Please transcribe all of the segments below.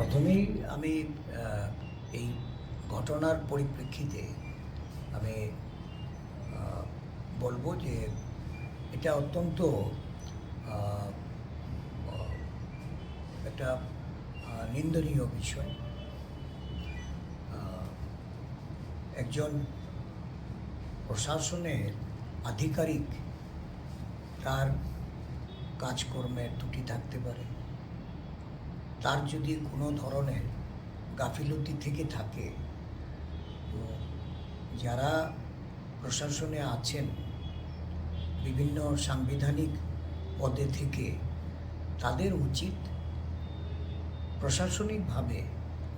প্রথমেই আমি এই ঘটনার পরিপ্রেক্ষিতে আমি বলবো যে এটা অত্যন্ত একটা নিন্দনীয় বিষয়। একজন প্রশাসনের আধিকারিক তার কাজকর্মে ত্রুটি থাকতে পারে, তার যদি কোনো ধরনের গাফিলতি থেকে থাকে, তো যারা প্রশাসনে আছেন বিভিন্ন সাংবিধানিক পদে থেকে তাদের উচিত প্রশাসনিকভাবে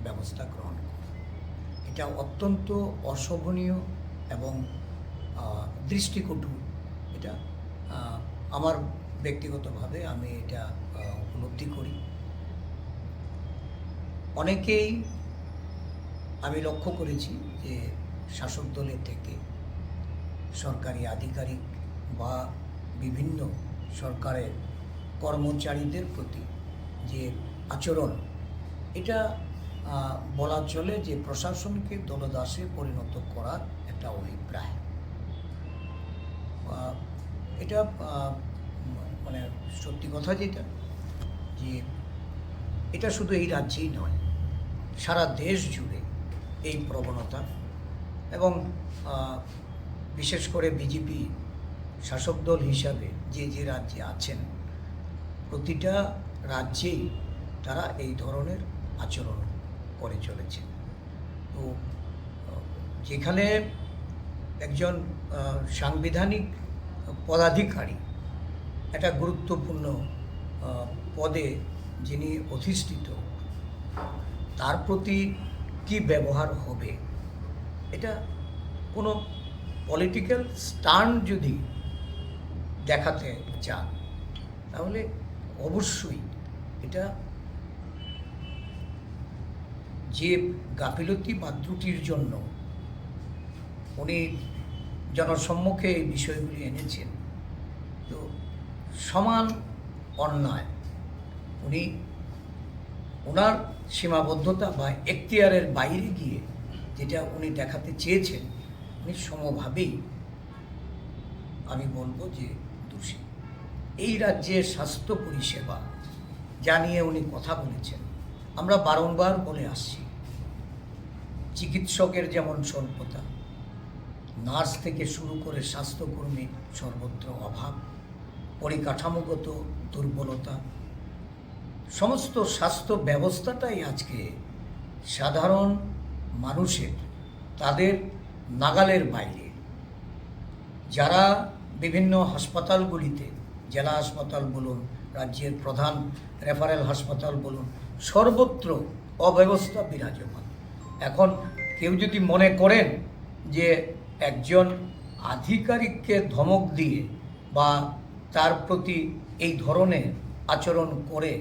ব্যবস্থা গ্রহণ করা। এটা অত্যন্ত অশোভনীয় এবং দৃষ্টিকটু। এটা আমার ব্যক্তিগতভাবে আমি এটা উপলব্ধি করি। অনেকেই আমি লক্ষ্য করেছি যে শাসক দলের থেকে সরকারি আধিকারিক বা বিভিন্ন সরকারের কর্মচারীদের প্রতি যে আচরণ, এটা বলা চলে যে প্রশাসনকে দলদাসে পরিণত করার একটা অভিপ্রায়। এটা মানে সত্যি কথা যেটা, যে এটা শুধু এই রাজ্যেই নয়, সারা দেশ জুড়ে এই প্রবণতা, এবং বিশেষ করে বিজেপি শাসক দল হিসাবে যে যে রাজ্যে আছেন, প্রতিটা রাজ্যেই তারা এই ধরনের আচরণ করে চলেছেন। তো যেখানে একজন সাংবিধানিক পদাধিকারী একটা গুরুত্বপূর্ণ পদে যিনি অধিষ্ঠিত, তার প্রতি কি ব্যবহার হবে, এটা কোনো পলিটিক্যাল স্টান্ট যদি দেখাতে চান, তাহলে অবশ্যই এটা যে গাফিলতি বা ত্রুটির জন্য উনি জনসম্মুখে এই বিষয়গুলি এনেছেন, তো সমান অন্যায় উনি ওনার সীমাবদ্ধতা বা এখতিয়ারের বাইরে গিয়ে যেটা উনি দেখাতে চেয়েছেন, উনি সমভাবেই আমি বলবো যে দোষী। এই রাজ্যের স্বাস্থ্য পরিষেবা যা নিয়ে উনি কথা বলেছেন, আমরা বারংবার বলে আসছি, চিকিৎসকের যেমন স্বল্পতা, নার্স থেকে শুরু করে স্বাস্থ্যকর্মীর সর্বত্র অভাব, পরিকাঠামোগত দুর্বলতা, সমস্ত স্বাস্থ্য ব্যবস্থাটাই আজকে সাধারণ মানুষের তাদের নাগালের বাইরে। যারা বিভিন্ন হাসপাতালগুলিতে, জেলা হাসপাতাল বলুন, রাজ্যের প্রধান রেফারেল হাসপাতাল বলুন, সর্বত্র অব্যবস্থা বিরাজমান। এখন কেউ যদি মনে করেন যে একজন আধিকারিককে ধমক দিয়ে বা তার প্রতি এই ধরনের আচরণ করে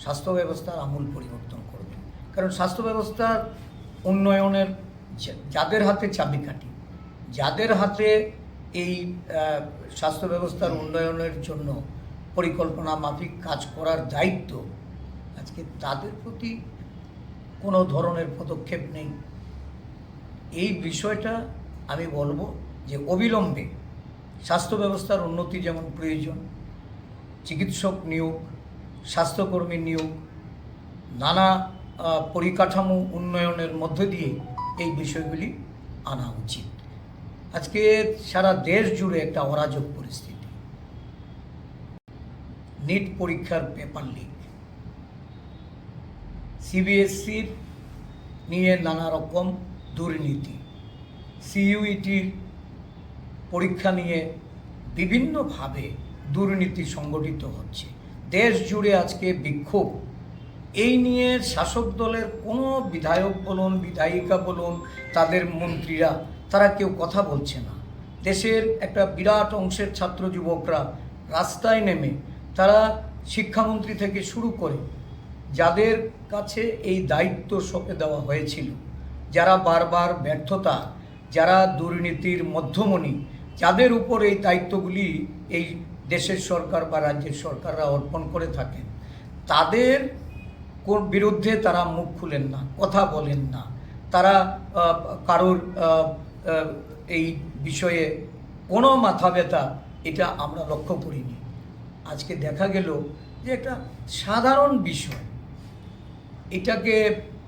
স্বাস্থ্য ব্যবস্থার আমূল পরিবর্তন করবে, কারণ স্বাস্থ্য ব্যবস্থার উন্নয়নের যাদের হাতে চাবিকাঠি, যাদের হাতে এই স্বাস্থ্য ব্যবস্থার উন্নয়নের জন্য পরিকল্পনা মাফিক কাজ করার দায়িত্ব, আজকে তাদের প্রতি কোনো ধরনের পদক্ষেপ নেই। এই বিষয়টা আমি বলবো যে অবিলম্বে স্বাস্থ্য ব্যবস্থার উন্নতি যেমন প্রয়োজন, চিকিৎসক নিয়োগ, স্বাস্থ্যকর্মী নিয়োগ, নানা পরিকাঠামো উন্নয়নের মধ্য দিয়ে এই বিষয়গুলি আনা উচিত। আজকে সারা দেশ জুড়ে একটা অরাজক পরিস্থিতি। নিট পরীক্ষার পেপার লিক, সিবিএসসির নিয়ে নানা রকম দুর্নীতি, সিইউইটির পরীক্ষা নিয়ে বিভিন্নভাবে দুর্নীতি সংগঠিত হচ্ছে। দেশ জুড়ে আজকে বিক্ষোভ। এই নিয়ে শাসক দলের কোনো বিধায়ক বলুন, বিধায়িকা বলুন, তাদের মন্ত্রীরা, তারা কেউ কথা বলছে না। দেশের একটা বিরাট অংশের ছাত্র যুবকরা রাস্তায় নেমে তারা শিক্ষামন্ত্রী থেকে শুরু করে যাদের কাছে এই দায়িত্ব সঁপে দেওয়া হয়েছিল, যারা বারবার ব্যর্থতা, যারা দুর্নীতির মধ্যমণি, যাদের উপর এই দায়িত্বগুলি এই দেশের সরকার বা রাজ্যের সরকাররা অর্পণ করে থাকেন, তাদের কোন বিরুদ্ধে তারা মুখ খুলেন না, কথা বলেন না, তারা কারোর এই বিষয়ে কোনো মাথা ব্যথা এটা আমরা লক্ষ্য করিনি। আজকে দেখা গেল যে একটা সাধারণ বিষয় এটাকে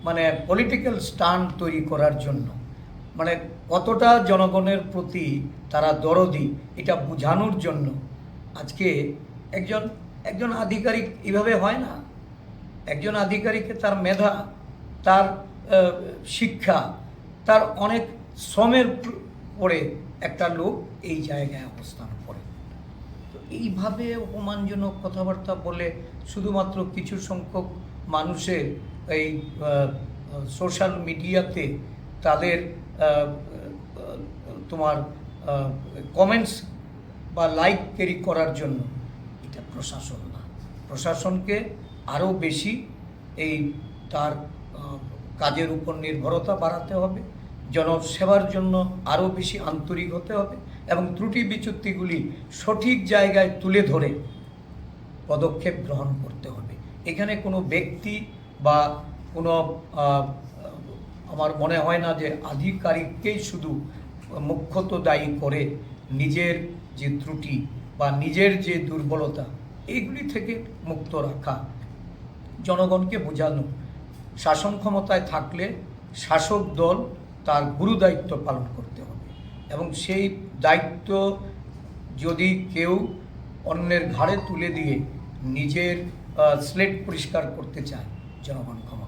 মানে পলিটিক্যাল স্টান্ট তৈরি করার জন্য, মানে কতটা জনগণের প্রতি তারা দরদি এটা বোঝানোর জন্য আজকে একজন আধিকারিক এভাবে হয় না। একজন আধিকারিককে তার মেধা, তার শিক্ষা, তার অনেক শ্রমের পরে একটা লোক এই জায়গায় অবস্থান করে। তো এইভাবে অপমানজনক কথাবার্তা বলে শুধুমাত্র কিছু সংখ্যক মানুষের এই সোশ্যাল মিডিয়াতে তাদের তোমার কমেন্টস বা লাইক ক্যারি করার জন্য, এটা প্রশাসন না। প্রশাসনকে আরও বেশি এই তার কাজের উপর নির্ভরতা বাড়াতে হবে, জনসেবার জন্য আরও বেশি আন্তরিক হতে হবে এবং ত্রুটি বিচ্যুতিগুলি সঠিক জায়গায় তুলে ধরে পদক্ষেপ গ্রহণ করতে হবে। এখানে কোনো ব্যক্তি বা কোনো আমার মনে হয় না যে আধিকারিককেই শুধু মুখ্যত দায়ী করে নিজের যে ত্রুটি বা নিজের যে দুর্বলতা এইগুলি থেকে মুক্ত রাখা, জনগণকে বোঝানো, শাসন ক্ষমতায় থাকলে শাসক দল তার গুরু দায়িত্ব পালন করতে হবে এবং সেই দায়িত্ব যদি কেউ অন্যের ঘাড়ে তুলে দিয়ে নিজের স্লেট পরিষ্কার করতে চায়, জনগণ ক্ষমতা